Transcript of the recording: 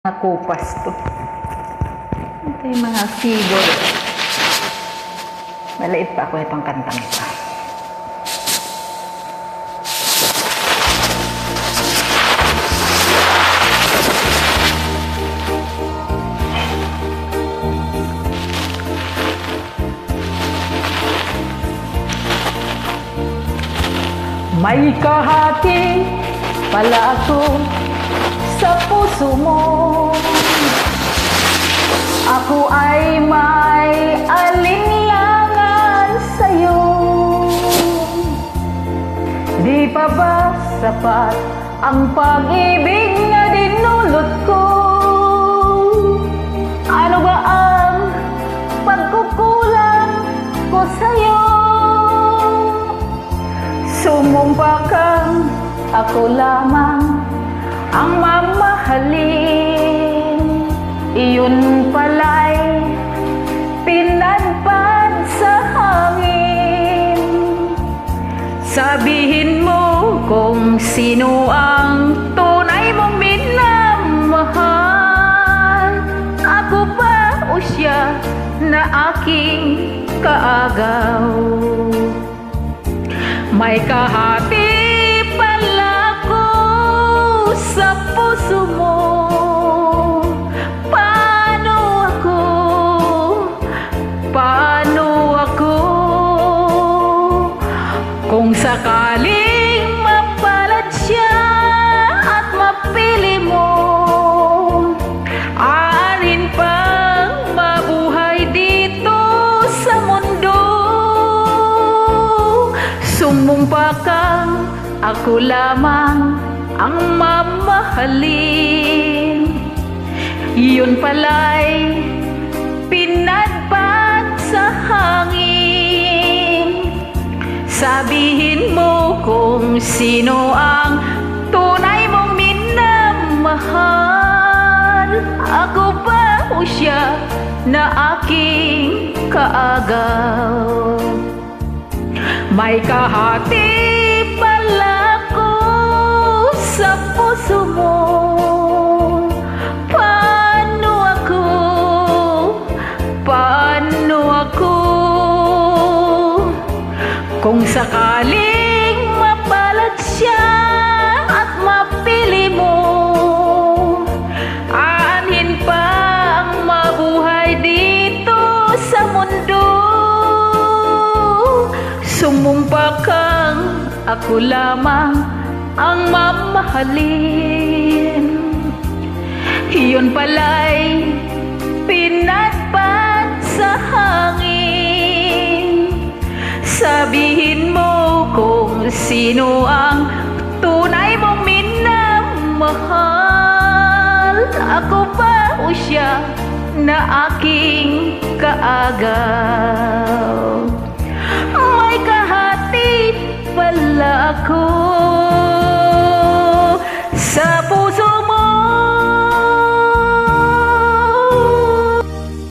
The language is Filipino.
Mga kupas to. Ito yung mga figure. Maliit pa ako itong kantang ito. May kahati pala ako sa puso mo. Ako ay may alinlangan sa'yo. Di pa ba sapat ang pag-ibig na dinulot ko? Ano ba ang pagkukulang ko sa'yo? Sumumpa kang ako lamang ang mamahalin. Iyon pala'y pinadpad sa hangin. Sabihin mo kung sino ang tunay mong minamahal. Ako ba o siya na aking kaagaw? May kahati pala ko sa puso mo. Paano ako kung sakaling mapalad siya at mapili mo? Aanin pang mabuhay dito sa mundo. Sumumpa kang ako lamang ang mamahalin. Yun pala'y pinadpad sa hangin. Sabihin mo kung sino ang tunay mong minamahal. Ako ba o siya na aking kaagaw? May kahati pala ko sa puso mo. Kung sakaling mapalad siya at mapili mo, aanhin pa ang mabuhay dito sa mundo. Sumumpa kang ako lamang ang mamahalin. Iyon pala'y pinadpad sa hangin. Sabihin mo kung sino ang tunay mong minamahal. Ako ba o siya na aking kaagaw? May kahati pala ako